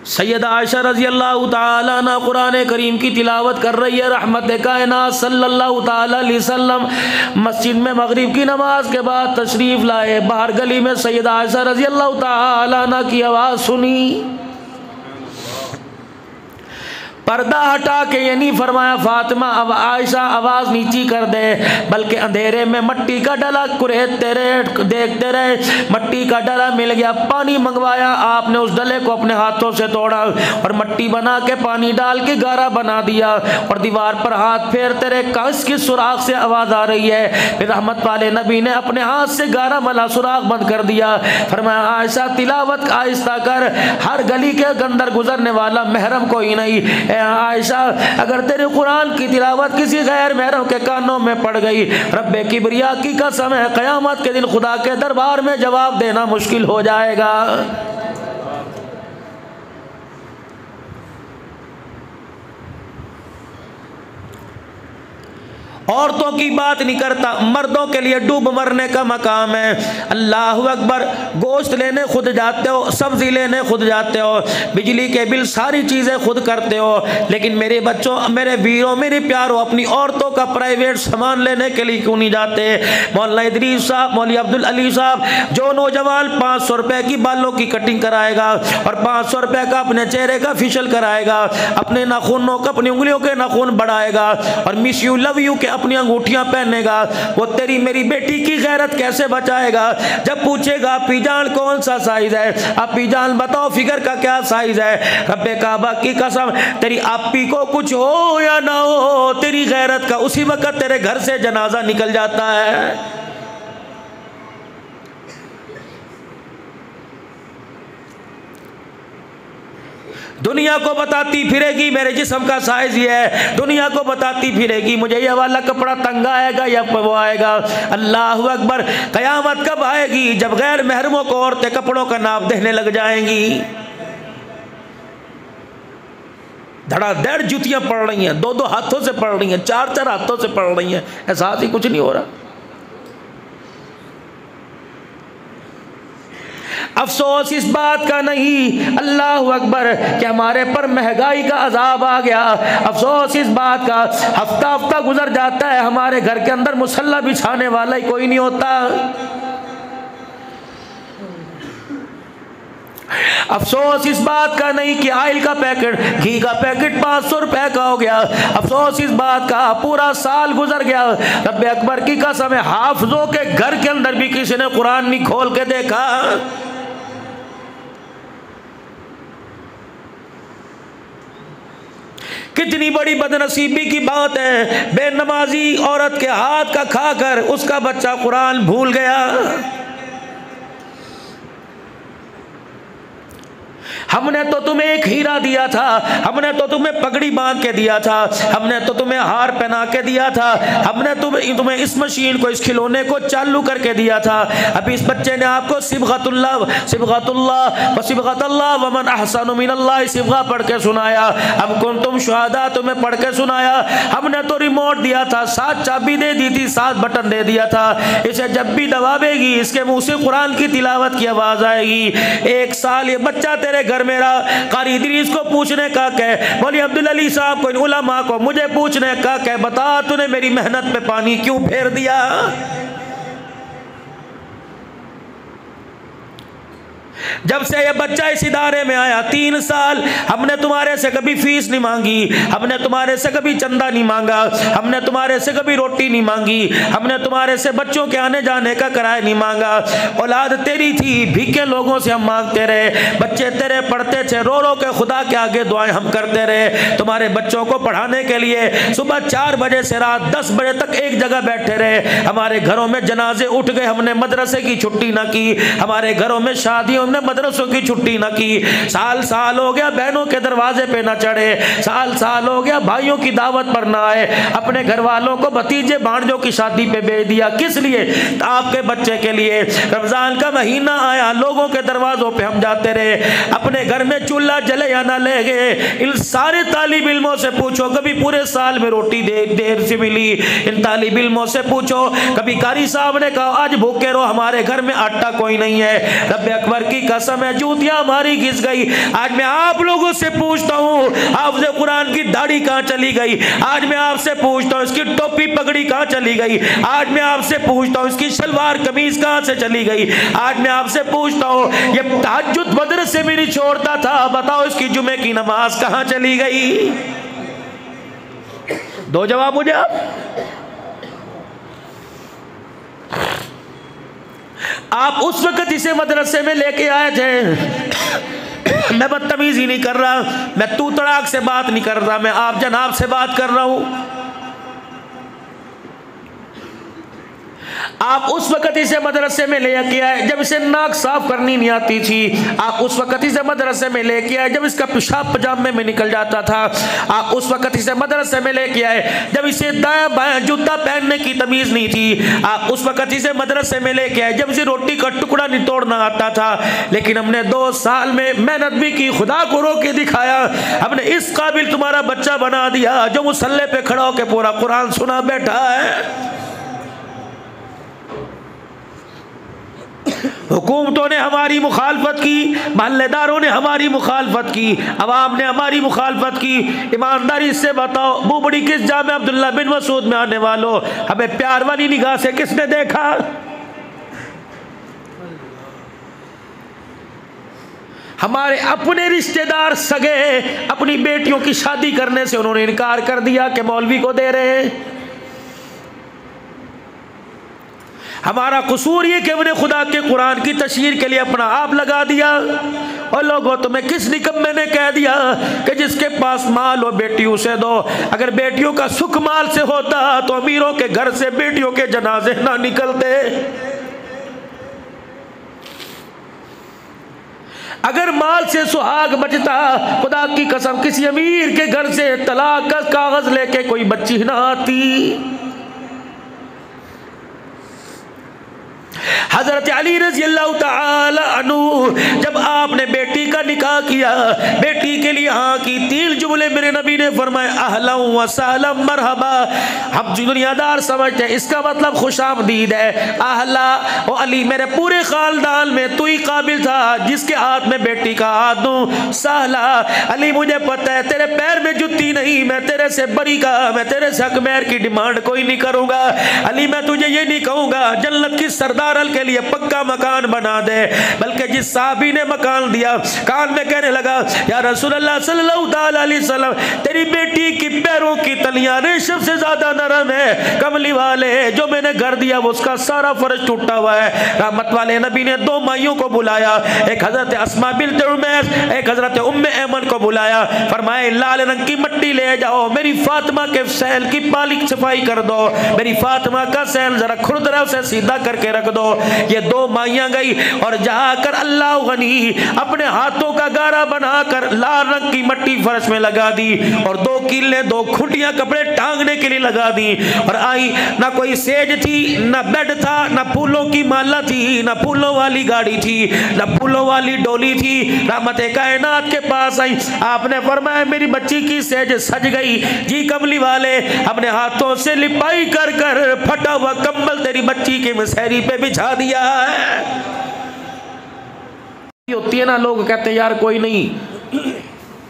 सैयदा आयशा रज़ी अल्लाह ताला अन्हा कुरान करीम की तिलावत कर रही है। रहमत कायनात सल्लल्लाहु ताला अलैहि वसल्लम मस्जिद में मगरिब की नमाज के बाद तशरीफ़ लाए। बाहर गली में सैयदा आयशा रज़ी अल्लाह ताला अन्हा की आवाज़ सुनी। पर्दा हटा के ये नहीं फरमाया फातिमा अब आयशा आवाज़ नीची कर दे, बल्कि अंधेरे में मट्टी का डला कुरेदते रहे, देखते रहे। मट्टी का डला मिल गया, पानी मंगवाया। आपने उस डले को अपने हाथों से तोड़ा और मट्टी बना के पानी डाल के गारा बना दिया और दीवार पर हाथ फेरते रहे। कस की सुराख से आवाज़ आ रही है। फिर रहमत वाले नबी ने अपने हाथ से गारा मला सुराख बंद कर दिया। फरमाया आयशा तिलावत आहिस्ता कर, हर गली के अंदर गुजरने वाला महरम कोई नहीं। आयशा अगर तेरे कुरान की तिलावत किसी गैर महरम के कानों में पड़ गई, रब्बे किबरिया की कसम है क़यामत के दिन खुदा के दरबार में जवाब देना मुश्किल हो जाएगा। औरतों की बात नहीं करता, मर्दों के लिए डूब मरने का मकाम है। अल्लाह अकबर। गोश्त लेने खुद जाते हो, सब्जी लेने खुद जाते हो, बिजली के बिल सारी चीज़ें खुद करते हो, लेकिन मेरे बच्चों, मेरे वीरों, मेरे प्यारों, अपनी औरतों का प्राइवेट सामान लेने के लिए क्यों नहीं जाते? मौलाना इदरीस साहब, मौलवी अब्दुल अली साहब, जो नौजवान 500 रुपये की बालों की कटिंग कराएगा और 500 रुपये का अपने चेहरे का फेशियल कराएगा, अपने नाखूनों का, अपनी उंगलियों के नाखून बढ़ाएगा और मिस यू लव यू के अपनी अंगूठियां पहनेगा, वो तेरी मेरी बेटी की गैरत कैसे बचाएगा? जब पूछेगा आपी जान कौन सा साइज है, आपी जान बताओ फिगर का क्या साइज है, रब्बे काबा की कसम तेरी आपी को कुछ हो या ना हो, तेरी गैरत का उसी वक्त तेरे घर से जनाजा निकल जाता है। दुनिया को बताती फिरेगी मेरे जिस्म का साइज ये है, दुनिया को बताती फिरेगी मुझे ये वाला कपड़ा तंग आएगा या वो आएगा। अल्लाह अकबर। क़यामत कब आएगी? जब गैर महरमों को औरतें कपड़ों का नाप देने लग जाएंगी। धड़ाधड़ जुतियां पड़ रही हैं, 2-2 हाथों से पड़ रही हैं, 4-4 हाथों से पड़ रही हैं, एहसास ही कुछ नहीं हो रहा। अफसोस इस बात का नहीं, अल्लाह अकबर, कि हमारे पर महंगाई का अजाब आ गया। अफसोस इस बात का, हफ्ता हफ्ता गुजर जाता है, हमारे घर के अंदर मुसल्ला बिछाने वाला ही कोई नहीं होता। अफसोस इस बात का नहीं कि ऑयल का पैकेट, घी का पैकेट 500 रुपए का हो गया। अफसोस इस बात का पूरा साल गुजर गया। रब्बे अकबर की कसम है हाफिजों के घर के अंदर भी किसी ने कुरान नहीं खोल के देखा। कितनी बड़ी बदनसीबी की बात है, बेनमाजी औरत के हाथ का खाकर उसका बच्चा कुरान भूल गया। हमने तो तुम्हें एक हीरा दिया था, हमने तो तुम्हें पगड़ी बांध के दिया था, हमने तो तुम्हें हार पहना के दिया था, हमने तुम्हें इस मशीन को, इस खिलौने को चालू करके दिया था। अभी इस बच्चे ने आपको सिबगतुल्लाह व सिबगतुल्लाह व मन अहसनु मिनल्लाह सिबगा पढ़ के सुनाया। हम कुंतुम शुहदा तुम्हें पढ़ के सुनाया। हमने तो रिमोट दिया था, 7 चाबी दे दी थी, 7 बटन दे दिया था। इसे जब भी दबावेगी इसके मुंह से कुरान की तिलावत की आवाज आएगी। 1 साल ये बच्चा तेरे घर मेरा कारी इदरीस को पूछने का कह, मौलवी अब्दुल अली साहब को, इन उलमा को मुझे पूछने का कह, बता तूने मेरी मेहनत पे पानी क्यों फेर दिया? जब से ये बच्चा इस इदारे में आया 3 साल हमने तुम्हारे से कभी फीस नहीं मांगी, हमने तुम्हारे से कभी चंदा नहीं मांगा, हमने तुम्हारे से कभी रोटी नहीं मांगी, हमने तुम्हारे से बच्चों के आने जाने का किराया नहीं मांगा। औलाद तेरी थी, भीखे लोगों से हम मांगते रहे, बच्चे तेरे पढ़ते थे, रो रो के खुदा के आगे दुआएं हम करते रहे। तुम्हारे बच्चों को पढ़ाने के लिए सुबह 4 बजे से रात 10 बजे तक एक जगह बैठे रहे। हमारे घरों में जनाजे उठ गए, हमने मदरसे की छुट्टी ना की, हमारे घरों में शादियों ने मदरसों की छुट्टी ना की। साल साल हो गया बहनों के दरवाजे पे ना चढ़े, साल साल हो गया भाइयों की दावत पर ना आए, अपने घर वालों को भतीजे भांजों की शादी पे भेज दिया। किस लिए? आपके बच्चे के लिए। रमजान का महीना आया, लोगों के दरवाजों पे हम जाते रहे, अपने घर में चूल्हा जले या ना ले गए। इन सारे तालिब इल्मों से पूछो कभी पूरे साल में रोटी देर से मिली? इन तालिब इल्मों से पूछो कभी कारी साहब ने कहा आज भूखे रहो, हमारे घर में आटा कोई नहीं है? रब्बे अकबर की कसम है जूतियां हमारी घिस गई। आज मैं आप लोगों से पूछता हूँ, हाफ़िज़ कुरान की दाढ़ी कहाँ चली गई? आज मैं आपसे पूछता हूँ इसकी टोपी पगड़ी कहाँ चली गई? आज मैं आपसे पूछता हूँ इसकी शलवार कमीज कहाँ से चली गई? आज मैं आपसे पूछता हूँ ये तहज्जुद मदरसे में नहीं छोड़ता था, बताओ इसकी जुमे की नमाज कहाँ चली गई? दो जवाब मुझे आप उस वक्त इसे मदरसे में लेके आए थे। मैं बदतमीजी नहीं कर रहा, मैं तू तड़ाक से बात नहीं कर रहा, मैं आप जनाब से बात कर रहा हूं। आप उस वक्त इसे मदरसे में लेके आए जब इसे नाक साफ करनी नहीं आती थी। आप उस वक्त इसे मदरसे में लेके आए जब इसका पेशाब पजामे में निकल जाता था। आप उस वक्त इसे मदरसे में लेके आए जब इसे दाया बाया जूता पहनने की तमीज नहीं थी। आप उस वक्त इसे मदरसे में लेके आए जब इसे रोटी का टुकड़ा नहीं तोड़ना आता था। लेकिन हमने 2 साल में मेहनत भी की, खुदा को रो के दिखाया, हमने इस काबिल तुम्हारा बच्चा बना दिया जो मुसल्ले पे खड़ा होकर पूरा कुरान सुना बैठा है। हुकूमतों ने हमारी मुखालफत की, महल्लेदारों ने हमारी मुखालफत की, अवाम ने हमारी मुखालफत की। ईमानदारी से बताओ बुबड़ी किस जामे अब्दुल्ला बिन मसूद में आने वालों, हमें प्यार वाली निगाह से किसने देखा? हमारे अपने रिश्तेदार सगे अपनी बेटियों की शादी करने से उन्होंने इनकार कर दिया कि मौलवी को दे रहे हैं। हमारा कसूर ये कि हमने खुदा के कुरान की तशहीर के लिए अपना आप लगा दिया। और लोगों तुम्हें किस निकम्मे ने कह दिया कि जिसके पास माल हो बेटी उसे दो। अगर बेटियों का सुख माल से होता तो अमीरों के घर से बेटियों के जनाजे ना निकलते। अगर माल से सुहाग बचता, खुदा की कसम किसी अमीर के घर से तलाक का कागज लेके कोई बच्ची ना आती। हजरत अली रज़ी अल्लाह ताला अन्हु जब आपने बेटी का निकाह किया, बेटी के लिए हाँ की 3 जुमले मेरे नबी ने फरमाए, अहलन व सहलन मरहबा। हम दुनियादार समझते हैं इसका मतलब खुशामदीद है। अहला ओ अली, मेरे पूरे खानदान में तू ही काबिल था जिसके हाथ में बेटी का हाथ दूं। सहला अली, मुझे पता है तेरे पैर में जुत्ती नहीं, मैं तेरे से बरी का, मैं तेरे से हक मेहर की डिमांड कोई नहीं करूंगा। अली, मैं तुझे ये नहीं कहूंगा जन्नत की सरदार के लिए पक्का मकान बना दे, बल्कि जिस साहबी ने मकान दिया कान में कहने लगा, या रसूलल्लाह सल्लल्लाहु अलैहि वसल्लम, तेरी बेटी की पैरों की तलियां रेशम से ज्यादा नरम है, कमली वाले जो मैंने घर दिया वो उसका सारा फर्ज टूटा हुआ है। रहमत वाले नबी ने 2 माइयों को बुलाया, एक हजरत अस्मा बिन्त उमैस, एक हजरत उम्मे ऐमन को बुलाया। फरमाए लाल रंग की मट्टी ले जाओ, मेरी फातिमा के सैल की पालिक सफाई कर दो, मेरी फातिमा का सैल जरा खुरदरा उसे सीधा करके रख दो। ये 2 माइयां गई और जाकर अल्लाह गनी अपने हाथों का गारा बनाकर लाल रंग की मट्टी फर्श में लगा दी और 2 कीले 2 खुंटियां कपड़े टांगने के लिए लगा दी। और आई, ना कोई सेज थी, ना बेड था, ना फूलों की माला थी, ना फूलों वाली गाड़ी थी, ना फूलों वाली डोली थी। रहमत कायनात के पास आई, आपने फरमाया मेरी बच्ची की सेज सज गई। जी कमली वाले, अपने हाथों से लिपाई कर कर फटा हुआ कंबल तेरी बच्ची के मसहरी पे बिछा दिया है। होती है ना, लोग कहते हैं यार कोई नहीं,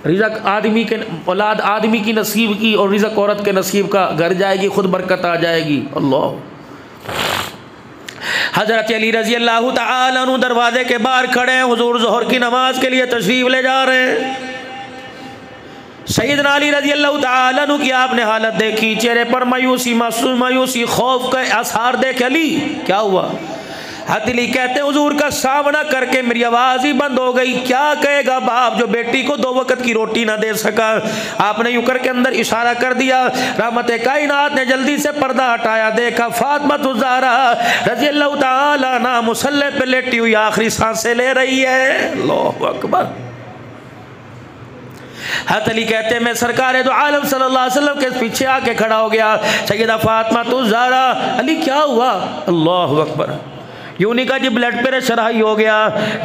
रिज़्क़ आदमी के औलाद आदमी की नसीब की और रिज़्क़ औरत के नसीब का, घर जाएगी खुद बरकत आ जाएगी। अल्लाह। हजरत अली रज़ी अल्लाह तआला अन्हु दरवाजे के बाहर खड़े हैं, हुजूर ज़ोहर की नमाज के लिए तशरीफ ले जा रहे हैं। सैयदना अली रज़ी अल्लाह तआला अन्हु की आपने हालत देखी, चेहरे पर मायूसी, मायूसी, खौफ का आसार देख, अली क्या हुआ? हथली कहते हुजूर का सामना करके मेरी आवाज ही बंद हो गई। क्या कहेगा बाप जो बेटी को 2 वक्त की रोटी ना दे सका? आपने यूं करके अंदर इशारा कर दिया। रहमत कायनात ने जल्दी से पर्दा हटाया, देखा फातिमा ज़हरा रज़ी अल्लाह तआला अन्हा मुसल्ले पे लेटी हुई आखिरी सांसें ले रही है। अल्लाहु अकबर। हथली कहते मैं सरकार दो आलम सल्लल्लाहु अलैहि वसल्लम के पीछे आके खड़ा हो गया। सैयदा फातिमा ज़हरा, अली क्या हुआ? अल्लाहु अकबर। यूं नहीं कहा जी ब्लड प्रेशर हाई हो गया,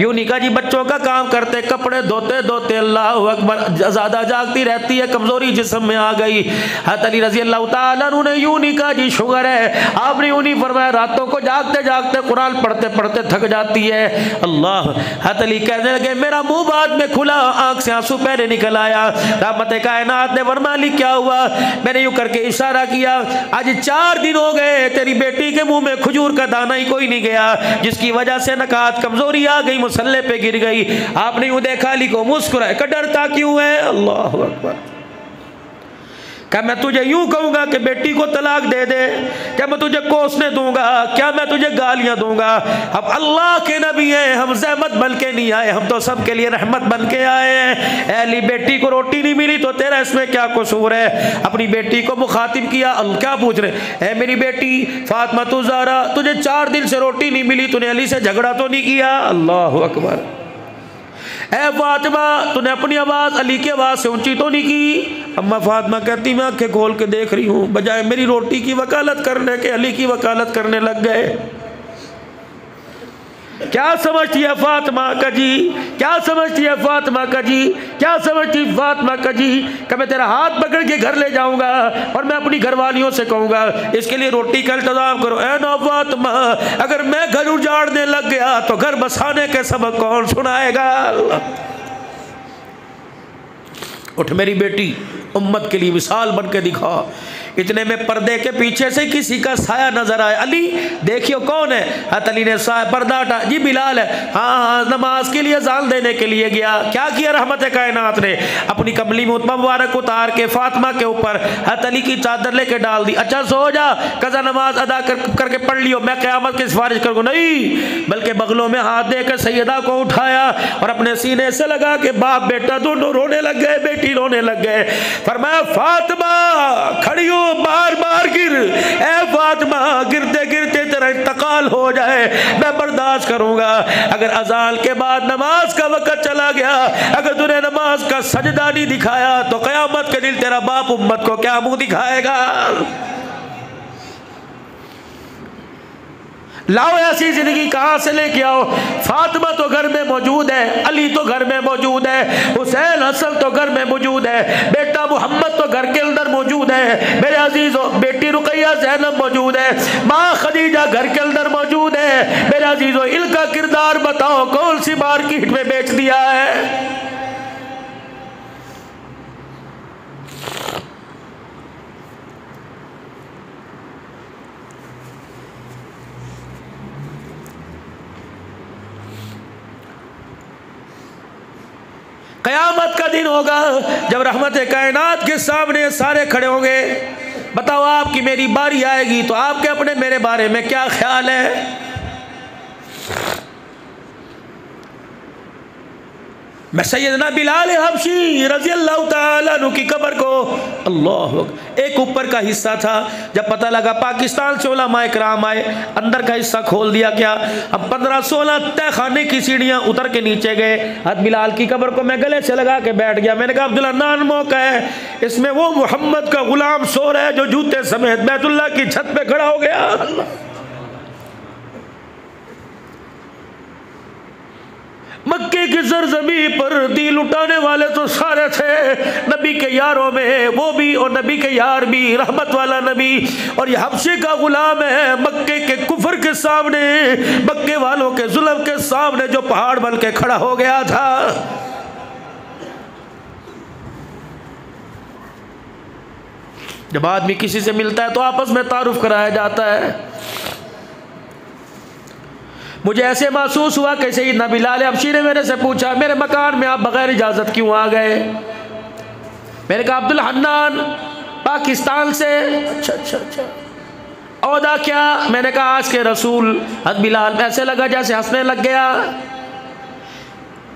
यूं नहीं कहा जी बच्चों का काम करते कपड़े धोते धोते अल्लाह अकबर ज़्यादा जागती रहती है, कमज़ोरी जिस्म में आ गई। हज़रत अली रज़ी अल्लाह तआला अन्हु ने यूं नहीं कहा जी शुगर है, आपने यूं नहीं फरमाया रातों को जागते जागते कुरान पढ़ते पढ़ते थक जाती है। अल्लाह। हज़रत अली कहने लगे मेरा मुँह बाद में खुला, आँख से आंसू पहले निकल आया। रहमत कायनात ने फरमाया अली क्या हुआ? मैंने यूं करके इशारा किया, आज 4 दिन हो गए तेरी बेटी के मुंह में खजूर का दाना ही कोई नहीं गया, जिसकी वजह से नकात कमजोरी आ गई, मुसल्ले पे गिर गई। आपने यूं देखा अली को, मुस्कुराए का डरता क्यों है? अल्लाह अकबर। क्या मैं तुझे यूं कहूंगा कि बेटी को तलाक दे दे? क्या मैं तुझे कोसने दूंगा? क्या मैं तुझे गालियां दूंगा? अब अल्लाह के नबी हैं, हम ज़हमत बन के नहीं आए, हम तो सबके लिए रहमत बन के आए हैं। अली बेटी को रोटी नहीं मिली तो तेरा इसमें क्या कसूर है? अपनी बेटी को मुखातिब किया, क्या पूछ रहे? है मेरी बेटी फातिमा तू ज़हरा, तुझे 4 दिन से रोटी नहीं मिली, तूने अली से झगड़ा तो नहीं किया? अल्लाह अकबर। ए फातिमा तूने अपनी आवाज़ अली की आवाज़ से ऊंची तो नहीं की? अम्मा फातिमा कहती मैं आंखें खोल के देख रही हूँ, बजाय मेरी रोटी की वकालत करने के अली की वकालत करने लग गए। क्या समझती है फातिमा का जी? क्या समझती है फातिमा का जी? क्या समझती फातिमा का जी? कि मैं तेरा हाथ पकड़ के घर ले जाऊंगा और मैं अपनी घरवालियों से कहूंगा इसके लिए रोटी का इंतजाम करो। ए नो फातिमा, अगर मैं घर उजाड़ने लग गया तो घर बसाने के सबक कौन सुनाएगा? उठ मेरी बेटी, उम्मत के लिए मिसाल बन के दिखा। इतने में पर्दे के पीछे से किसी का साया नजर आया। अली देखियो कौन है? हज़रत अली ने साया पर्दा हटा, जी बिलाल है। हाँ हाँ, नमाज के लिए अज़ान देने के लिए गया। क्या किया रहमत कायनात ने? अपनी कमली मुबारक उतार के फातिमा के ऊपर हज़रत अली की चादर लेके डाल दी। अच्छा सो जा, कज़ा नमाज अदा करके पढ़ लियो, मैं क़यामत की सिफारिश करूँगा। नहीं, बल्कि बगलों में हाथ देकर सैयदा को उठाया और अपने सीने से लगा के बाप बेटा दोनों रोने लग गए, बेटी रोने लग गए। फरमाया फातिमा खड़ी हो, बार बार गिर। ए फातिमा गिरते गिरते तेरा इंतकाल हो जाए मैं बर्दाश्त करूंगा। अगर अजान के बाद नमाज का वक्त चला गया, अगर तूने नमाज का सजदा नहीं दिखाया तो क़यामत के दिन तेरा बाप उम्मत को क्या मुंह दिखाएगा? लाओ ऐसी जिंदगी कहाँ से लेके आओ? फातिमा तो घर में मौजूद है, अली तो घर में मौजूद है, हुसैन हसन तो घर में मौजूद है, बेटा मोहम्मद तो घर के अंदर मौजूद है, मेरे अजीजों बेटी रुकैया ज़ैनब मौजूद है, माँ खदीजा घर के अंदर मौजूद है। मेरे अजीजों इनका किरदार बताओ कौन सी मार्केट में बेच दिया है? क़यामत का दिन होगा जब रहमत कायनात के सामने सारे खड़े होंगे। बताओ आपकी मेरी बारी आएगी तो आपके अपने मेरे बारे में क्या ख्याल है? मैं सैयदना बिलाल हबशी रज़ी अल्लाह तआला अन्हु की कब्र को अल्लाह एक ऊपर का हिस्सा था, जब पता लगा पाकिस्तान से उलमाए किराम आए, अंदर का हिस्सा खोल दिया गया। अब 15-16 तय खाने की सीढ़ियाँ उतर के नीचे गए। हज़रत बिलाल की कब्र को मैं गले से लगा के बैठ गया। मैंने कहा अब्दुल्ला नान मौका है, इसमें वो मोहम्मद का गुलाम सो रहा है जो जूते समेत बैतुल्लाह की छत पे खड़ा हो गया। मक्के की सरजमी पर दिल उठाने वाले तो सारे थे नबी के यारों में, वो भी और नबी के यार भी, रहमत वाला नबी। और ये हबशे का गुलाम है, मक्के के कुफर के सामने, मक्के वालों के जुल्म के सामने जो पहाड़ बन के खड़ा हो गया था। जब आदमी किसी से मिलता है तो आपस में तारुफ कराया जाता है। मुझे ऐसे महसूस हुआ कि सैयदना बिलाल हबशी ने मेरे से पूछा मेरे मकान में आप बगैर इजाज़त क्यों आ गए? मैंने कहा अब्दुल हन्नान पाकिस्तान से। अच्छा अच्छा अच्छा, औदा क्या? मैंने कहा आज के रसूल। हज़रत बिलाल ऐसे लगा जैसे हंसने लग गया।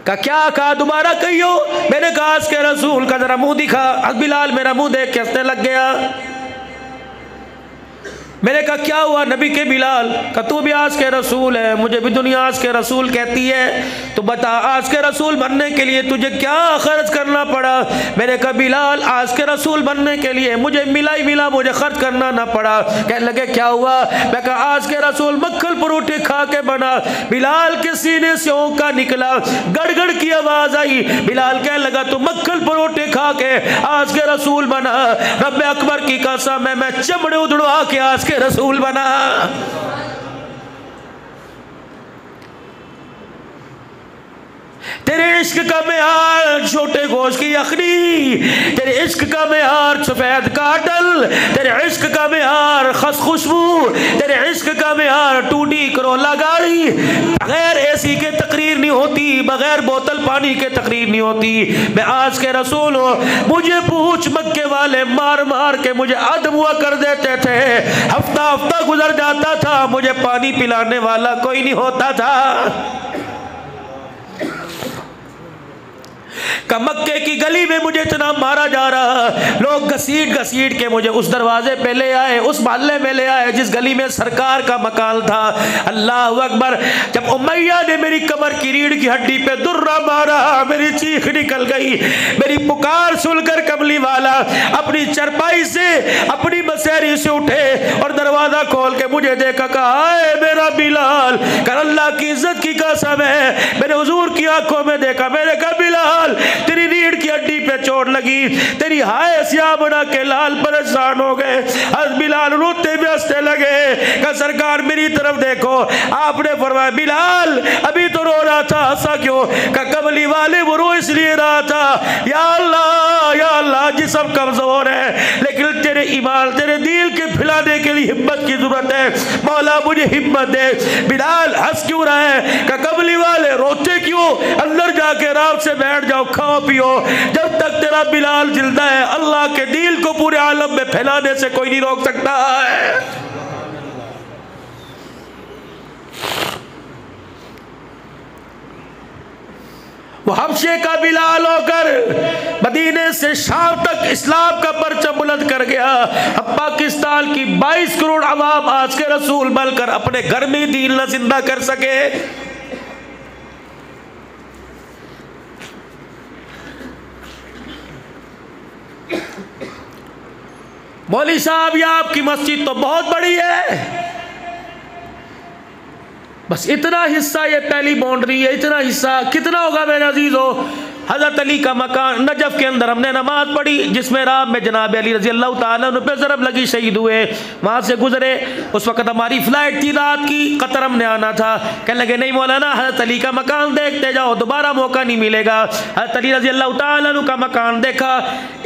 क्या कहा? दोबारा कहियो। मैंने कहा आज के रसूल का जरा मुंह दिखा। हज़रत बिलाल मेरा मुंह देख के हंसने लग गया। मैंने कहा क्या हुआ नबी के बिलाल? का तू भी आज के रसूल है, मुझे भी दुनिया आज के रसूल कहती है, तो बता आज के रसूल बनने के लिए तुझे क्या खर्च करना पड़ा? मैंने कहा बिलाल आज के रसूल बनने के लिए मुझे मिला ही मिला, मुझे खर्च करना ना पड़ा। कहने लगे क्या हुआ? मैं कहा आज के रसूल मक्खन परोठे खा के बना। बिलाल के सीने से ओंका निकला, गड़गड़ की आवाज आई। बिलाल कहने लगा तू मक्खन परोठे खा के आज के रसूल बना? रब्बे अकबर की कसम है मैं चमड़े उधड़वा के आज के रसूल बना। तेरे इश्क का मेहार छोटे गोश्त की यखनी, तेरे इश्क का मेहार सफेद काटल, तेरे इश्क का मेहार खस खुशबू, तेरे इश्क का मेहार टूटी करोला गाड़ी। बगैर एसी के तकरीर नहीं होती, बगैर बोतल पानी के तकरीर नहीं होती। मैं आज के रसूल हूँ। मुझे पूछ मक्के वाले मार मार के मुझे अदब हुआ कर देते थे, हफ्ता हफ्ता गुजर जाता था, मुझे पानी पिलाने वाला कोई नहीं होता था। मक्के की गली में मुझे इतना मारा जा रहा, लोग घसीट घसीट के मुझे उस दरवाजे पे ले आए, उस मोहल्ले में ले आए जिस गली में सरकार का मकान था। अल्लाह अकबर। जब उमैया ने मेरी कमर की रीढ़ की हड्डी पे दुर्रा मारा, मेरी चीख निकल गई। मेरी पुकार सुनकर कमली वाला अपनी चरपाई से अपनी बसेरी से उठे और दरवाजा खोल के मुझे देखा, कहा मेरा बिलाल, कर अल्लाह की इज्जत की कसम है मैंने हुजूर की आंखों में देखा। मैंने कहा बिलाल तेरी रीढ़ की हड्डी पे चोट लगी, तेरी हाय सिया बना के लाल परेशान हो गए। हज बिलाल रोते भी हंसने लगे। कहा सरकार मेरी तरफ देखो। आपने फरमाया बिलाल अभी तो रो रहा था, हंसा क्यों? कहा कमली वाले वो रो इसलिए रहा था, या अल्लाह जिस्म कमजोर है लेकिन तेरे ईमान तेरे दिल के फैलाने के लिए हिम्मत की जरूरत है, मौला मुझे हिम्मत दे। बिलाल हंस क्यों रहा है? कहा कमली वाले रोते क्यों? अंदर जाके आराम से बैठ जाओ, खाओ पियो। जब तक तेरा बिलाल जिंदा है अल्लाह के दिल को पूरे आलम में फैलाने से कोई नहीं रोक सकता है। वो हबशे का बिलाल होकर मदीने से शाम तक इस्लाम का परचम बुलंद कर गया। अब पाकिस्तान की 22 करोड़ अवाम आज के रसूल बनकर अपने घर में दीन न जिंदा कर सके। मौली साहब ये आपकी मस्जिद तो बहुत बड़ी है, बस इतना हिस्सा ये पहली बाउंड्री है, इतना हिस्सा कितना होगा मेरे अजीजों? हज़रत अली का मकान नजफ के अंदर हमने नमाज पढ़ी जिसमें रात में जनाब अली रजी अल्लाह ताला अन्हु पे ज़रब लगी, शहीद हुए। वहाँ से गुजरे, उस वक़्त हमारी फ़्लाइट थी रात की, कतर हमने आना था। कहने लगे नहीं मौलाना हज़रत अली का मकान देखते जाओ, दोबारा मौका नहीं मिलेगा। हज़रत अली रजी अल्लाह ताला अन्हु का मकान देखा,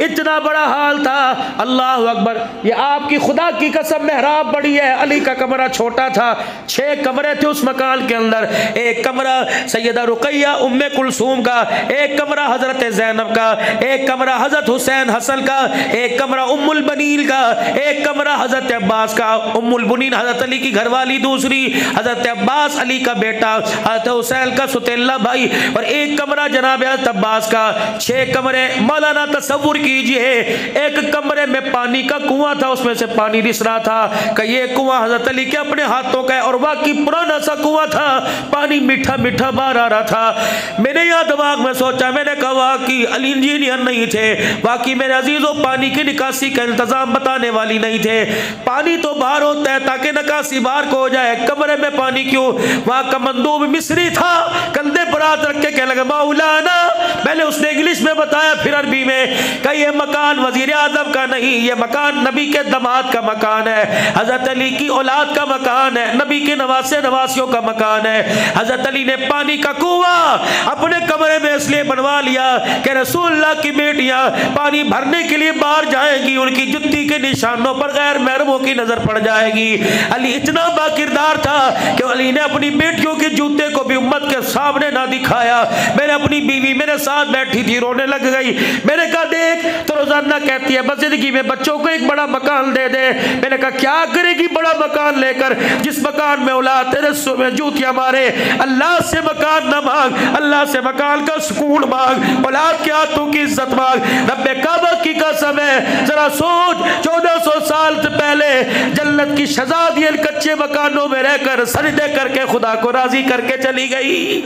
इतना बड़ा हाल था, अल्लाह अकबर। ये आपकी खुदा की कसम मेहराब बड़ी है। अली का कमरा छोटा था, 6 कमरे थे उस मकान के अंदर। एक कमरा सैयदा रुकैया उम्मे कुलसूम का, एक कमरा हजरत ज़ैनब का, एक कमरा हजरत हुसैन हसन का, एक कमरा उम्मुल बनीन का, एक कमरा हजरत अब्बास का। उम्मुल बनीन हजरत अली की घरवाली, दूसरी हजरत अब्बास अली का बेटा, हजरत हुसैन का सुतेला भाई, और एक कमरा जनाब हजरत अब्बास का। 6 कमरे। मौलाना तसव्वुर कीजिए, एक कमरे में पानी का कुआं था, उसमें से पानी रिस रहा था कि ये कुआं हजरत अली के अपने हाथों का है, और वाकई पुराना सा कुआं था, पानी मीठा मीठा बाहर आ रहा था। मैंने यहाँ दिमाग में सोचा, मैंने कहा कि अली इंजीनियर नहीं थे, बाकी मेरे अजीजों पानी की निकासी का इंतजाम बताने वाली नहीं थे। पानी तो बाहर होता है ताकि निकासी बाहर को हो जाए, कमरे में पानी क्यों? वहां का मंदूब मिस्री था, कंधे पर हाथ रख के कहने लगा मौलाना, पहले उसने इंग्लिश में बताया फिर अरबी में, कहा यह मकान वजीर आजम का नहीं, यह मकान नबी के दामाद का मकान है, हजरत अली की औलाद का मकान है, नबी के नवासे नवासियों का मकान है। हजरत अली ने पानी का कुआं अपने कमरे में इसलिए बनवा लिया कि रसूलुल्लाह की बेटियां पानी भरने के लिए बाहर जाएंगी, उनकी जुत्ती के निशानों पर गैर महरमों की नजर पड़ जाएगी। अली इतना बाकिरदार था कि अली ने अपनी बेटियों के जूते को भी उम्मत के सामने ना बना दिखाया। मैंने अपनी बीवी मेरे साथ बैठी थी, रोने लग गई। मैंने कहा देख तो रोजाना कहती है बस जिंदगी में बच्चों को एक बड़ा मकान दे दे। मैंने कहा क्या करेगी बड़ा मकान लेकर, जिस मकान में औलाद तेरे सो में जूतियां मारे। अल्लाह से मकान न मांग, अल्लाह से मकान का सुकून मांग, औलाद के हाथों की इज्जत मांग। रब्बे काबा की कसम है, जरा सोच 1400 साल से पहले जन्नत की शहजादियां कच्चे मकानों में रहकर सजदे करके खुदा को राजी करके चली गई।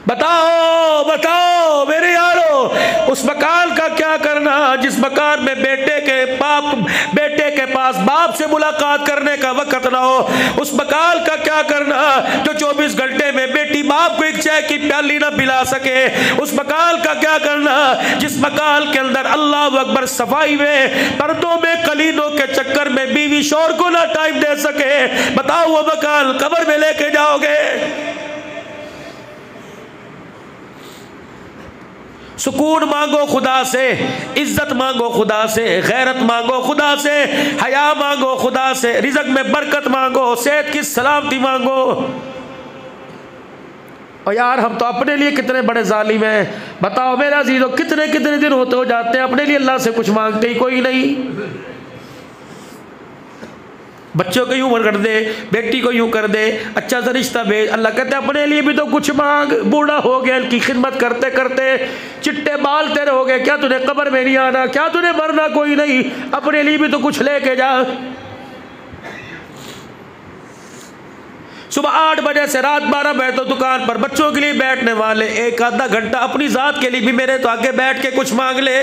बताओ बताओ मेरे यारो, उस मकान का क्या करना जिस मकान में बेटे के पास बाप से मुलाकात करने का वक्त ना हो। उस मकान का क्या करना जो 24 घंटे में बेटी बाप को एक चाय की प्याली ना पिला सके। उस मकान का क्या करना जिस मकान के अंदर अल्लाह अकबर सफाई में पर्दों में कलीनों के चक्कर में बीवी शौहर को ना टाइम दे सके। बताओ वो मकान कब्र में लेके जाओगे। सुकून मांगो खुदा से, इज्जत मांगो खुदा से, गैरत मांगो खुदा से, हया मांगो खुदा से, रिज़्क़ में बरकत मांगो, सेहत की सलामती मांगो। और यार हम तो अपने लिए कितने बड़े जालिम हैं। बताओ मेरा अजीज़ों, कितने कितने दिन होते हो जाते हैं अपने लिए अल्लाह से कुछ मांगते ही कोई नहीं। बच्चों को यूं कर दे, बेटी को यूं कर दे, अच्छा सा रिश्ता भेज। अल्लाह कहते हैं अपने लिए भी तो कुछ मांग। बूढ़ा हो गया इनकी खिदमत करते करते, चिट्टे बाल तेरे हो गए, क्या तुझे कब्र में नहीं आना, क्या तुझे मरना कोई नहीं, अपने लिए भी तो कुछ लेके जा। सुबह 8 बजे से रात 12 बजे तो दुकान पर बच्चों के लिए बैठने वाले, एक आधा घंटा अपनी जात के लिए भी मेरे तो आगे बैठ के कुछ मांग ले।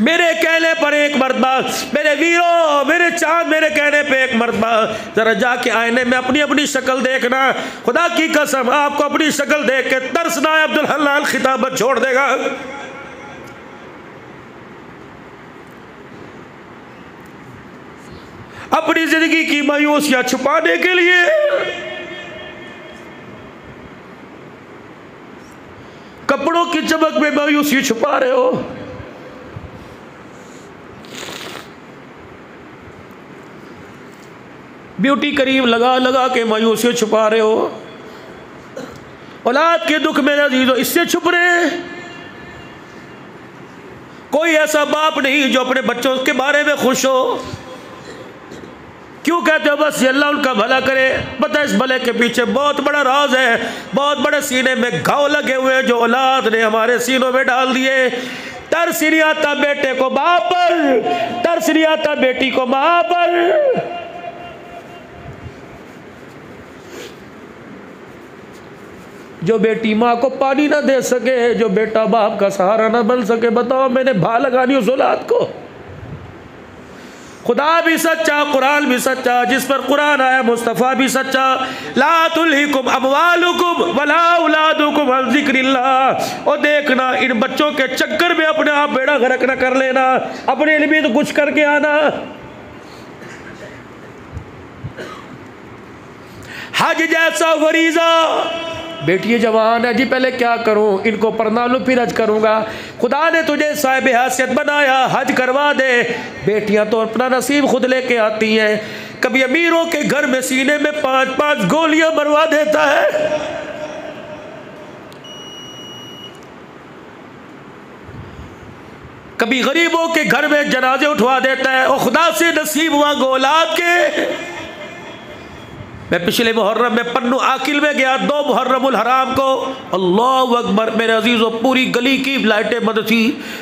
मेरे कहने पर एक मरतबा, मेरे वीरों, मेरे चांद, मेरे कहने पे एक मरतबा जरा जाके आईने में अपनी अपनी शक्ल देखना। खुदा की कसम आपको अपनी शक्ल देख के तरस ना आए, अब्दुल हलाल खिताबत छोड़ देगा। अपनी जिंदगी की मायूसियां छुपाने के लिए कपड़ों की चमक में मायूसी छुपा रहे हो। ब्यूटी क्रीम लगा लगा के मायूसी छुपा रहे हो। औलाद के दुख मेरे अजीजों इससे छुप रहे। कोई ऐसा बाप नहीं जो अपने बच्चों के बारे में खुश हो। क्यों कहते हो बस अल्लाह उनका भला करे। पता इस भले के पीछे बहुत बड़ा राज है, बहुत बड़े सीने में घाव लगे हुए हैं जो औलाद ने हमारे सीनों में डाल दिए। तरस नहीं आता बेटे को बाप पर, तरस नहीं आता बेटी को माँ पर। जो बेटी माँ को पानी ना दे सके, जो बेटा बाप का सहारा ना बन सके, बताओ मैंने भा लगानी उस औलाद को। खुदा भी सच्चा, कुरान भी सच्चा, जिस पर कुरान आया मुस्तफ़ा भी सच्चा। ला तुल्हिकुम अमवालुकुम वला औलादुकुम अन ज़िक्रिल्लाह। और देखना इन बच्चों के चक्कर में अपने आप बेड़ा गर्क न कर लेना, अपने लिए भी तो कुछ करके आना। हज जैसा फरीज़ा, बेटी जवान है जी, पहले क्या करूं, इनको पढ़ना लूं फिर हज करूंगा। खुदा ने तुझे साहिब हैसियत बनाया, हज करवा दे। बेटियां तो अपना नसीब खुद लेके आती हैं। कभी अमीरों के घर में सीने में 5-5 गोलियां मरवा देता है। कभी गरीबों के घर में जनाजे उठवा देता है। और खुदा से नसीब हुआ औलाद के। मैं पिछले मुहर्रम में पन्नू आकिल में गया, 2 मुहर्रमुल हराम को। अल्लाह अकबर मेरे अजीज़ों, पूरी गली की लाइटें बंद थी,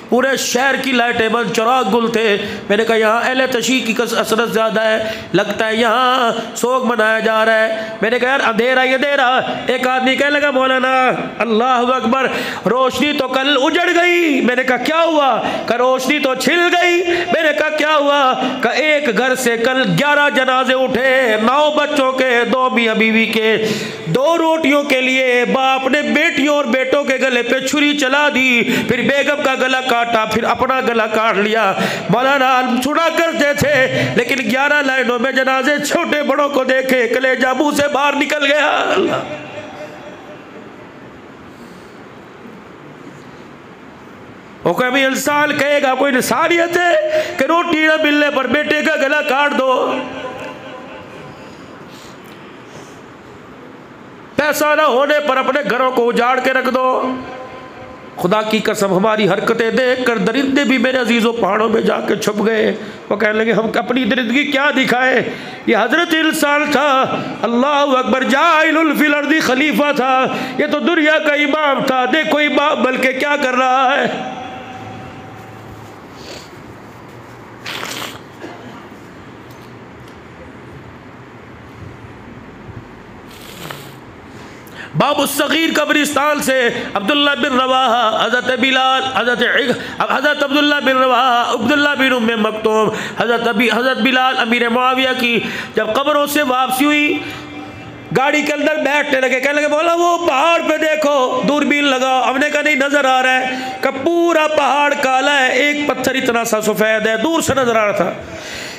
पूरे शहर की लाइटें बंद, चिराग गुल थे। मैंने कहा यहाँ अहले तशी की असरत ज़्यादा है, लगता है यहाँ सोग मनाया जा रहा है। मैंने कहा यार अंधेरा ही अंधेरा। एक आदमी कहने लगा मौलाना अल्लाह अकबर रोशनी तो कल उजड़ गई। मैंने कहा क्या हुआ? का रोशनी तो छिल गई। मैंने कहा क्या हुआ? का एक घर से कल 11 जनाजे उठे, 9 बच्चों के, 2 मियां बीवी के। 2 रोटियों के लिए बाप ने बेटियों और बेटों के गले पे छुरी चला दी, फिर बेगम का गला काटा, फिर अपना गला काट लिया। मौलाना सुना करते थे, लेकिन 11 लाइनों में जनाजे छोटे बड़ों को देखे, कलेजा मुंह से बाहर निकल गया। वो कभी इंसान कहेगा कोई इंसानियत है कि रोटी न मिलने पर बेटे का गला काट दो, पैसा ना होने पर अपने घरों को उजाड़ के रख दो। खुदा की कसम हमारी हरकतें देख कर दरिंदे भी मेरे अजीज़ों पहाड़ों में जाके छुप गए। वो कहने लगे हम अपनी दरिंदगी क्या दिखाएं, ये हजरत इंसान था, अल्लाह अकबर, जाइलुल फिल अर्दी खलीफा था, ये तो दुनिया का इमाम था, देखो इमाम बल्कि क्या कर रहा है। बाबू सगीर कब्रिस्तान से अब्दुल्ला बिन रवाहा, हज़रत बिलाल, हज़रत अब्दुल्ला बिन रवाहा, अब्दुल्ला बिन उम्मे मक्तूम, हज़रत बिलाल अमीर मुआविया की जब कब्रों से वापसी हुई, गाड़ी के अंदर बैठने लगे, कहने लगे बोला वो पहाड़ पे देखो, दूरबीन लगाओ। हमने कहा नहीं नजर आ रहा है, का पूरा पहाड़ काला है, एक पत्थर इतना सा सफेद है, दूर से नजर आ रहा था।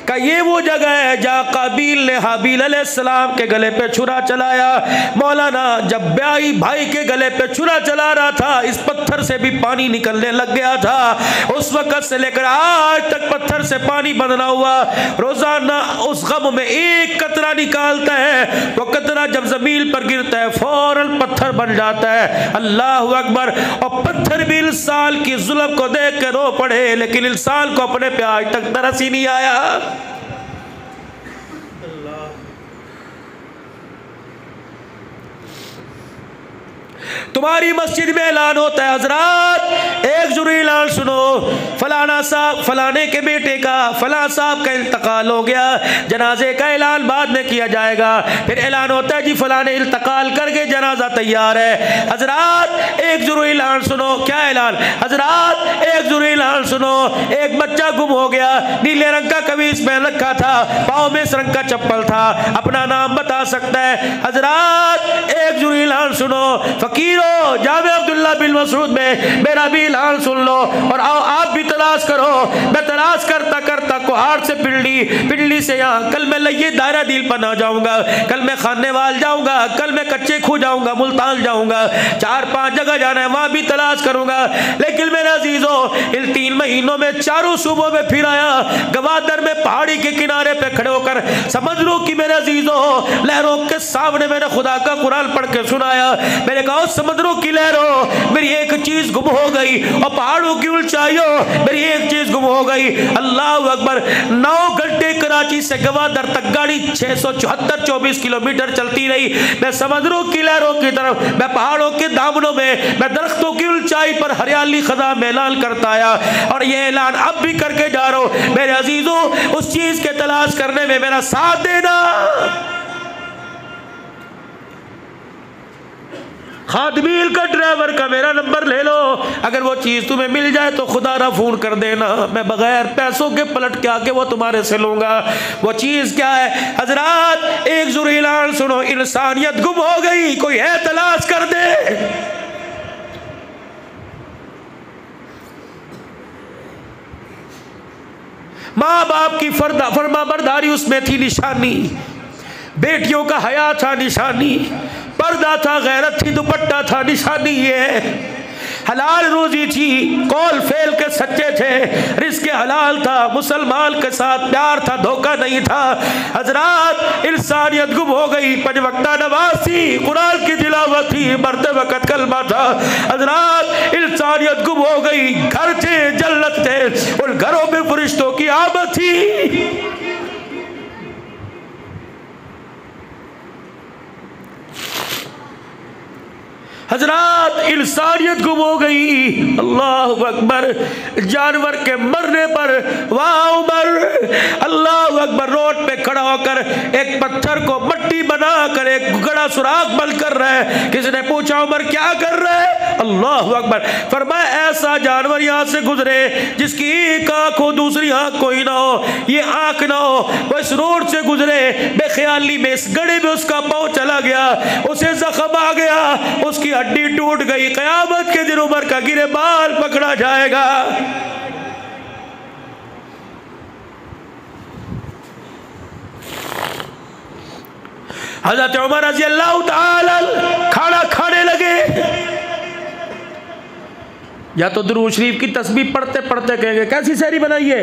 का ये वो जगह है जहाँ काबील ने हाबील अलैहिस्सलाम के गले पे छुरा चलाया। मौलाना जब भाई के गले पे छुरा चला रहा था, इस पत्थर से भी पानी निकलने लग गया था। उस वक़्त से लेकर आज तक पत्थर से पानी बंधना हुआ। रोजाना उस गम में एक कतरा निकालता है, वो कतरा जब जमीन पर गिरता है फौरन पत्थर बन जाता है। अल्लाह अकबर। और पत्थर भी इंसान की जुल्म को देख कर रो पड़े, लेकिन इंसान को अपने पे आज तक तरस ही नहीं आया। तुम्हारी मस्जिद में ऐलान होता है, हजरात एक जरूरी ऐलान सुनो, फलाना साहब, फलाने के बेटे का, फला साहब का इंतकाल हो गया, जनाजे का ऐलान बाद में किया जाएगा। फिर ऐलान होता है जी फलाने इंतकाल करके जनाजा तैयार है। हजरात एक जरूरी ऐलान सुनो। क्या ऐलान? हजरात एक जरूरी ऐलान सुनो, एक बच्चा गुम हो गया, नीले रंग का कमीज पहन रखा था, पाँव में इस रंग का चप्पल था, अपना नाम बता सकता है। हजरात एक जरूरी ऐलान सुनो, फकीरों जामे अब्दुल्ला बिन मसऊद में मेरा भी ऐलान सुन लो और आओ आप भी तलाश करो। मैं तलाश करता करता कोहार से पिंडली से यहाँ, कल मैं लइये दायरा दिल पर ना जाऊंगा, कल मैं खानेवाल जाऊंगा, कल मैं कच्चे खू जाऊंगा, मुल्तान जाऊंगा, 4-5 जगह जाना है, वहां भी तलाश करूंगा। लेकिन मेरे अजीजों इन 3 महीनों में चारों सूबों में फिर आया, गवादर में पहाड़ी के किनारे पे खड़े होकर समंदरों की मेरे अजीजों लहरों के सामने मैंने खुदा का कुरान पढ़ के सुनाया। मैंने कहा समंदरों की लहरों मेरी एक चीज गुम हो गई, और पहाड़ों की ऊंचाइयों मेरी एक चीज गुम हो गई। अल्लाह अकबर। 9 घंटे कराची से गवादर तक गाड़ी 674 किलोमीटर चलती रही। मैं समंदरों की लहरों की तरफ, मैं पहाड़ों के दामनों में, मैं दरख्तों की ऊंचाई पर हरियाली खदा में ऐलान करता आया, और यह ऐलान अब भी करके जा रहा हूं। मेरे अजीजों उस चीज के तलाश करने में मेरा साथ देना। खादमील का ड्राइवर का मेरा नंबर ले लो, अगर वो चीज़ तुम्हें मिल जाए तो खुदा रा फोन कर देना, मैं बगैर पैसों के पलट के आके वो तुम्हारे से लूँगा। वो चीज़ क्या है? हजरात एक ज़रूरी ऐलान सुनो, इंसानियत गुम हो गई, कोई है तलाश कर दे। माँ बाप की फरमाबरदारी उसमें थी निशानी, बेटियों का हया था निशानी, पर्दा था, गैरत थी, दुपट्टा था, निशानी ये है। हलाल रोजी थी, कौल फेल के सच्चे थे, रिज़्क़ हलाल था, मुसलमान के साथ प्यार था, धोखा नहीं था। हजरात इंसानियत गुम हो गई, 5 वक्ता नमाज थी, कुरान की तिलावत थी, मरते वक़्त कलमा था। हजरात इंसानियत गुम हो गई, घर थे, जन्नत थे, उन घरों में फरिश्तों की आमद थी। हजरात इंसानियत गुम हो गई। अल्लाह अकबर। जानवर के मरने पर वाह उमर, अल्लाह अकबर, रोड पे खड़ा होकर एक पत्थर को मट्टी बनाकर एक गड़ा सुराख बंद कर रहा है। किसी ने पूछा उमर क्या कर रहा है? अल्लाह अकबर। फरमाया ऐसा जानवर यहाँ से गुजरे जिसकी एक आंख हो, दूसरी आंख कोई ना हो, ये आंख ना हो, वो इस रोड से गुजरे, बेख्याली में इस गड़े में उसका पाँव चला गया, उसे जख्म आ गया, उसकी हड्डी टूट गई, कयामत के दिन उमर का गिरे बाल पकड़ा जाएगा। हज़रत उमर रज़ी अल्लाह ताला खाना खाने लगे। या तो दुरूद शरीफ की तस्बीह पढ़ते पढ़ते कहेंगे कैसी सहरी बनाई है,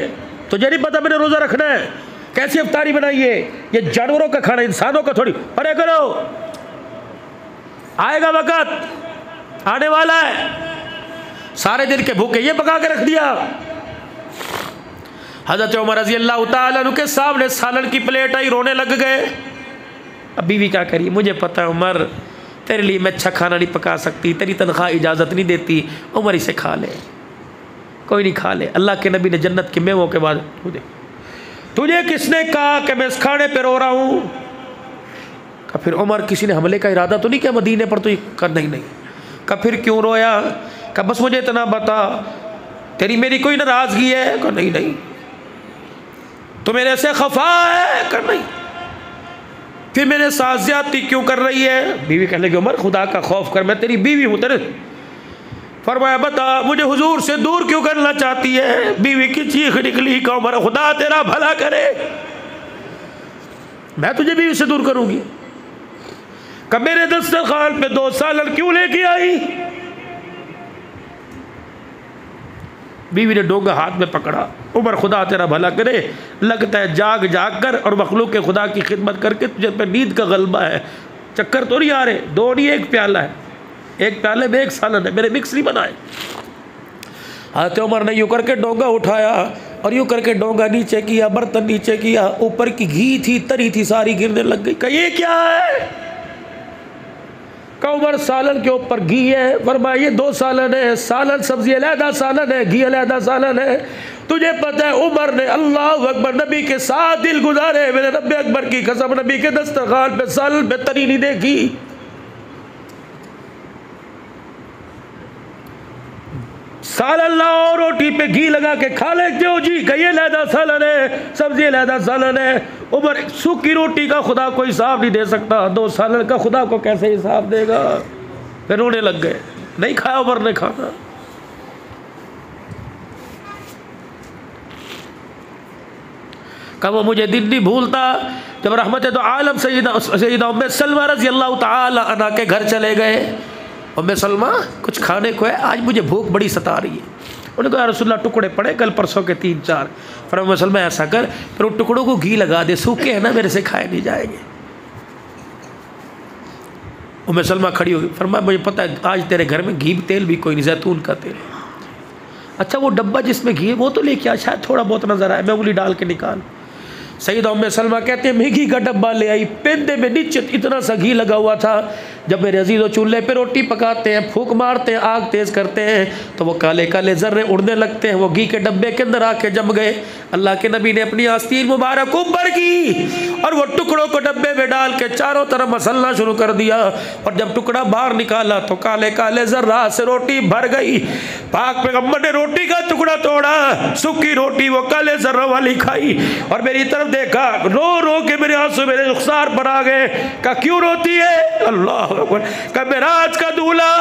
तुझे नहीं पता मैंने रोज़ा रखना है, कैसी इफ्तारी बनाई है, ये जानवरों का खाना, इंसानों का थोड़ी, पढ़े करो। आएगा वक़्त, आने वाला है, सारे दिन के भूखे ये पका के रख दिया। हज़रत उमर रज़ी अल्लाह तआला अन्हु के सामने सालन की प्लेट आई, रोने लग गए। अब बीवी क्या करी, मुझे पता है उमर तेरे लिए मैं अच्छा खाना नहीं पका सकती, तेरी तनख्वाह इजाज़त नहीं देती, उमर इसे खा ले, कोई नहीं खा ले, अल्लाह के नबी ने जन्नत के मेवों के बाद तुझे किसने कहा कि मैं इस खाने पे रो रहा हूँ? का फिर उमर किसी ने हमले का इरादा तो नहीं किया मदीने पर? तो कर नहीं। का फिर क्यों रोया? का बस मुझे इतना बता, तेरी मेरी कोई नाराज़गी है? का नहीं। तो मेरे से खफा है? का नहीं। फिर मेरे साथ ज्यादती क्यों कर रही है? बीवी कहने लगी उमर खुदा का खौफ कर, मैं तेरी बीवी हूँ तेरे। फरमाया बता मुझे हुजूर से दूर क्यों करना चाहती है? बीवी की चीख निकली का उमर खुदा तेरा भला करे, मैं तुझे बीवी से दूर करूंगी? कब मेरे दस्तरखान पे 2 सालन क्यों लेके आई? बीवी ने डोंगा हाथ में पकड़ा, उमर खुदा तेरा भला करे, लगता है जाग जाग कर और मखलूक के खुदा की खिदमत करके तुझे पे नींद का गलबा है, चक्कर तो नहीं आ रहे, 2 नहीं 1 प्याला है, 1 प्याले में 1 सालन है, मेरे मिक्स नहीं बनाए। हाथ उमर ने यूँ करके डोंगा उठाया और यूँ करके डोंगा नीचे किया, बर्तन नीचे किया, ऊपर की घी थी तरी थी सारी गिरने लग गई। कहा ये क्या है? का उमर सालन के ऊपर घी है। फरमाया ये 2 सालन है, सालन सब्जी अलहदा सालन है, घी अलहदा सालन है। तुझे पता है उमर ने अल्लाह अकबर नबी के साथ दिल गुजारे, मेरे रब्बे अकबर की कसम नबी के दस्तरखान पे सालन पे तरी नहीं देखी। सालन लाओ, रोटी पे घी लगा के खा लेते हो जी, कहिए लहदा सालन है, सब्जी लहदा सालन है। उमर सूखी रोटी का खुदा को हिसाब नहीं दे सकता, 2 सालन का खुदा को कैसे हिसाब देगा? फिर रोने लग गए, नहीं खाया उमर ने खाना। कब वो मुझे दिन नहीं भूलता जब रहमत तो आलम सैयदा उम्मे सलमा रज़ी अल्लाह तआला अन्हा के घर चले गए। उम्मे सलमा कुछ खाने को है, आज मुझे भूख बड़ी सता रही है। उन्होंने कहा रसूलुल्लाह टुकड़े पड़े कल परसों के 3-4। फिर उम्मे सलमा ऐसा कर, फिर उन टुकड़ों को घी लगा दे, सूखे हैं ना मेरे से खाए नहीं जाएंगे। उम्मे सलमा खड़ी होगी, फरमाया मुझे पता है आज तेरे घर में घी तेल भी कोई नहीं, जैतून का तेल। अच्छा वो डब्बा जिसमें घी है वो तो लेके आ, शायद थोड़ा बहुत नजर आए, मैं उंगली डाल के निकाल। सैयदा उम्मे सलमा कहते हैं मैं घी का डब्बा ले आई, पेंदे में नीचे इतना सा घी लगा हुआ था। जब मेरे अजीज़ों चूल्हे पे रोटी पकाते हैं, फूंक मारते हैं, आग तेज़ करते हैं तो वो काले काले ज़र्रे उड़ने लगते हैं, वो घी के डब्बे के अंदर आके जम गए। अल्लाह के नबी ने अपनी आस्तीन मुबारक ऊपर की और वो टुकड़ों को डब्बे में डाल के चारों तरफ मसलना शुरू कर दिया। और जब टुकड़ा बाहर निकाला तो काले काले ज़र्रा से रोटी भर गई। पाक पैगम्बर ने रोटी का टुकड़ा तोड़ा, सूखी रोटी वो काले ज़र्रों वाली खाई और मेरी तरफ देखा, रो रो के मेरे आंसू मेरे रुखसार पर आ गए। का क्यों रोती है? अल्लाह का मेरा आज का दूल्हा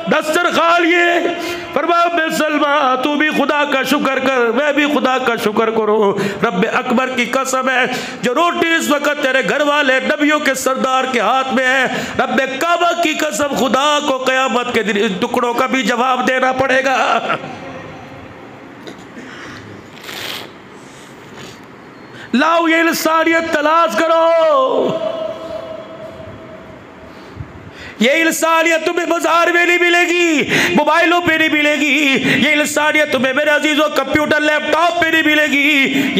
दस्तरखान ये। फरमाया सलमा तू भी खुदा का शुक्र कर, मैं भी खुदा का शुक्र करूँ। रब्बे अकबर की कसम है जो रोटी इस वक्त तेरे घर वाले नबियों के सरदार के हाथ में है, रब्बे काबा की कसम खुदा को क़यामत के दिन इन टुकड़ों का भी जवाब देना पड़ेगा। लाओ ये इंसानियत तलाश करो। ये इंसानियत तुम्हें बाजार में नहीं मिलेगी, मोबाइलों पे नहीं मिलेगी। ये इंसानियत तुम्हें मेरे अजीजों कंप्यूटर लैपटॉप पे नहीं मिलेगी।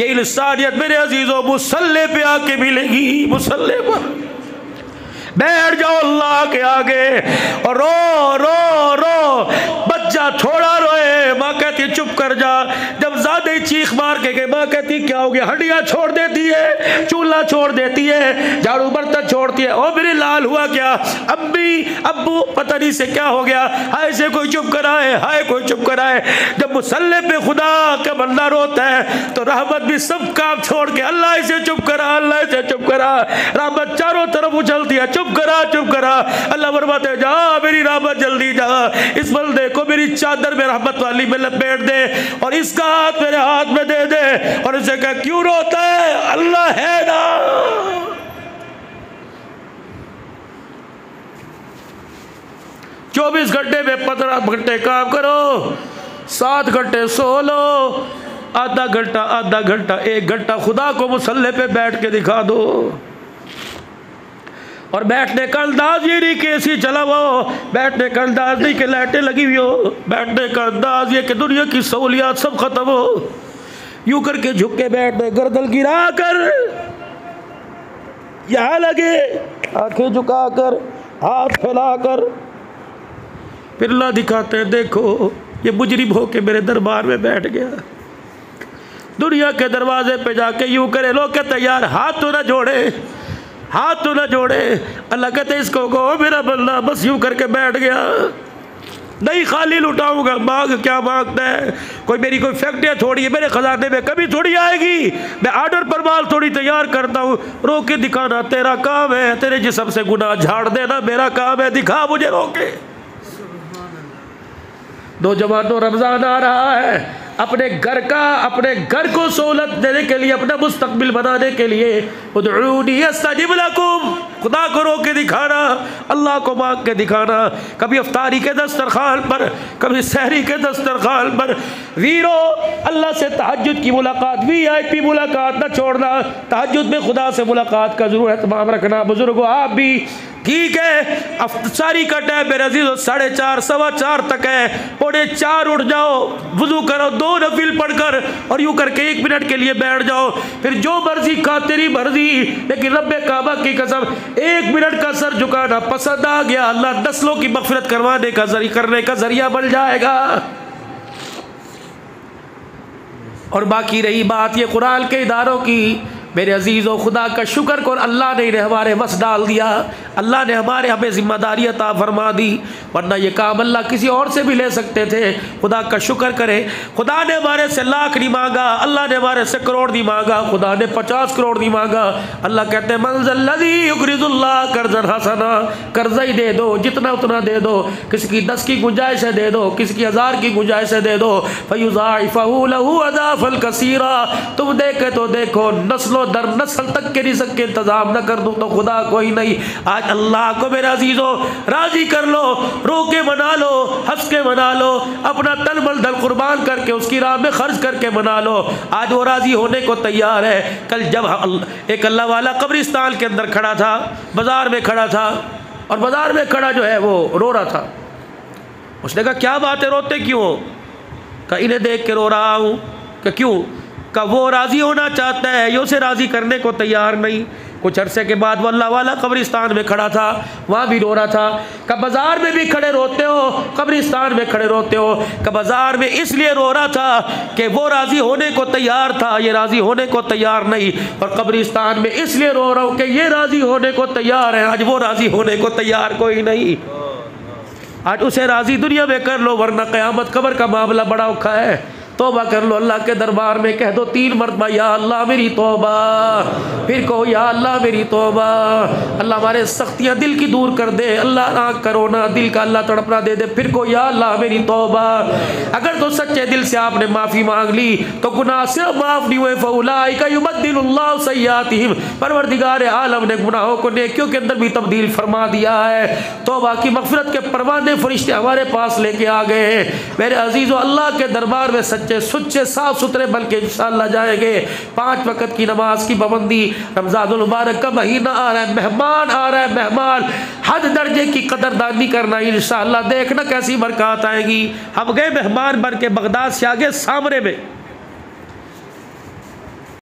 ये इंसानियत मेरे अजीजों मुसल्ले पे आके मिलेगी। मुसल्ले पर बैठ जाओ अल्लाह के आगे और रो रो रो। बच्चा थोड़ा रोए, माँ कहती चुप कर जा। जब ज्यादा ही चीख मार के गए, माँ कहती क्या हो गया? हड्डियां छोड़ देती है, चूल्हा छोड़ देती है, झाड़ू बर्तन छोड़ती है। ओ मेरे लाल हुआ क्या? अम्मी अब्बू पता नहीं से क्या हो गया? हाय से कोई चुप कराए, हाय कोई चुप कराए। जब मुसल्ले पे खुदा का बंदा रोता है तो रहमत भी सब काम छोड़ के अल्लाह इसे चुप करा, अल्लाह इसे चुप करा। रहमत चारों तरफ उछलती है, चुप करा चुप करा। अल्लाह फरमाते जा मेरी रहमत जल्दी जा, इस बंदे को मेरी चादर में रहमत वाली में लपेट दे और इसका हाथ मेरे हाथ में दे दे। और इसे कह क्यों रोता है? अल्लाह है ना। जो 24 घंटे में 15 घंटे काम करो, 7 घंटे सो लो, आधा घंटा 1 घंटा खुदा को मुसल्ले पे बैठ के दिखा दो। और बैठने का अंदाज ये नहीं कि ऐसी चला वो, बैठने का अंदाज नहीं कि लाइटें लगी हुई हो, बैठने का अंदाज ये कि दुनिया की सहूलियात सब खत्म हो। यूं करके झुक के बैठने, गर्दन गिरा कर, यहाँ लगे, आंखें झुका कर, हाथ फैला कर, फिर अल्लाह दिखाते हैं देखो ये मुजरिम हो के मेरे दरबार में बैठ गया। दुनिया के दरवाजे पे जाके यूं करे, लोग कहते यार हाथ तो ना जोड़े, हाथ तो ना जोड़े। अल्लाह कहते इसको कहो मेरा बंदा बस यूं करके बैठ गया, नहीं खाली लुटाऊंगा, मांग क्या मांगता है, कोई मेरी कोई फैक्ट्री थोड़ी है मेरे खजाने में कभी थोड़ी आएगी, मैं आर्डर पर माल थोड़ी तैयार करता हूँ, रोके दिखाना तेरा काम है, तेरे जिस्म से गुनाह झाड़ देना मेरा काम है, दिखा मुझे रोके। नौजवानों रमजान आ रहा है, अपने घर को सहूलत देने के लिए, अपना मुस्तकबिल बनाने के लिए उदऊनी अस्तजिब लकुम, खुदा को रो के दिखाना, अल्लाह को मांग के दिखाना, कभी इफ्तारी के दस्तरखान पर, कभी सहरी के दस्तरखान पर। वीरो अल्लाह से तहज्जुद की मुलाकात, VIP मुलाकात ना छोड़ना, तहज्जुद में खुदा से मुलाकात का जरूर एहतमाम रखना। बुजुर्गो आप भी ठीक है, अफ्तारी का टाइम मेरे अजीज़ों 4:30 4:15 तक है, 3:45 उठ जाओ, वुज़ू करो, 2 नफिल पढ़कर और यूँ करके 1 मिनट के लिए बैठ जाओ, फिर जो मर्जी खा तेरी मर्जी, लेकिन रब्बे काबा की कसम 1 मिनट का सर झुकाना पसंद आ गया, अल्लाह नस्लों की मग़फ़िरत करने का जरिया बन जाएगा। और बाकी रही बात ये कुरान के इदारों की, मेरे अजीज़ों खुदा का शुक्र कर, अल्लाह ने इन्हें हमारे वस डाल दिया, अल्लाह ने हमें जिम्मेदारी अता फरमा दी, वरना ये काम अल्लाह किसी और से भी ले सकते थे। खुदा का शुक्र करें, खुदा ने हमारे से लाख नहीं मांगा, अल्लाह ने हमारे से करोड़ नहीं मांगा, खुदा ने 50 करोड़ नहीं मांगा। अल्लाह कहते हैं मंज़ल्लज़ी युक़रिज़ुल्लाह क़र्ज़न हसना, कर्ज़ा ही दे दो, जितना उतना दे दो, किसी की 10 की गुंजाइश है दे दो, किसी की 1000 की गुंजाइश है दे दो, फ़युज़ाइफ़हु लहू अज़ाफ़न कसीरा। तुम देखे तो देखो, नस्लों दर नस्ल तक के रिज़्क़ के इंतज़ाम न कर दूँ तो खुदा कोई नहीं। आज अल्लाह को मेरे अजीज़ों राज़ी कर लो, रो के मना लो, हंस के मना लो, अपना तन बल दल कुर्बान करके उसकी राह में खर्च करके मना लो, आज वो राज़ी होने को तैयार है। कल जब एक अल्लाह वाला कब्रिस्तान के अंदर खड़ा था, बाज़ार में खड़ा था, और बाज़ार में खड़ा जो है वो रो रहा था। उसने कहा क्या बात है, रोते क्यों? कहा इन्हें देख के रो रहा हूँ। कि क्यों? का वो राज़ी होना चाहता है, ये उसे राज़ी करने को तैयार नहीं। कुछ अरसे के बाद वो अल्लाह वाला कब्रिस्तान में खड़ा था, वहाँ भी रो रहा था। का बाज़ार में भी खड़े रोते हो, कब्रिस्तान में खड़े रोते हो? का बाज़ार में इसलिए रो रहा था कि वो राज़ी होने को तैयार था, ये राज़ी होने को तैयार नहीं, और कब्रिस्तान में इसलिए रो रहा हूँ कि ये राज़ी होने को तैयार है, आज वो राज़ी होने को तैयार कोई नहीं। आज उसे राज़ी दुनिया में कर लो, वरना क़यामत कब्र का मामला बड़ा औखा है। तौबा कर लो, अल्लाह के दरबार में कह दो 3 मरतबा या अल्लाह मेरी तौबा, फिर कहो या अल्लाह मेरी तौबा। अल्लाह हमारे सख्तियाँ दिल की दूर कर दे, अल्लाह ना करो ना दिल का अल्लाह तड़पना दे दे, फिर कहो या अल्लाह मेरी तौबा। अगर तो सच्चे दिल से आपने माफ़ी मांग ली तो गुनाह सिर्फ माफ़ नहीं हुए, फ़उलाइका युबद्दिलुल्लाहु सय्यातिहिम, परवरदिगार आलम ने गुनाहों को नेकियों के अंदर भी तब्दील फरमा दिया है। तौबा की मग़फ़िरत के परवाने फरिश्ते हमारे पास लेके आ गए हैं। मेरे अजीज़ों अल्लाह के दरबार में सुच्चे साफ सुथरे बल्कि इंशाअल्लाह जाएंगे। 5 वक़्त की नमाज की पाबंदी, रमज़ानुल मुबारक का महीना आ रहा है, मेहमान आ रहा है, मेहमान हद दर्जे की कदरदानी करना, इंशाअल्लाह देखना कैसी बरकत आएगी। हम गए मेहमान बन के बगदाद से आगे सामने में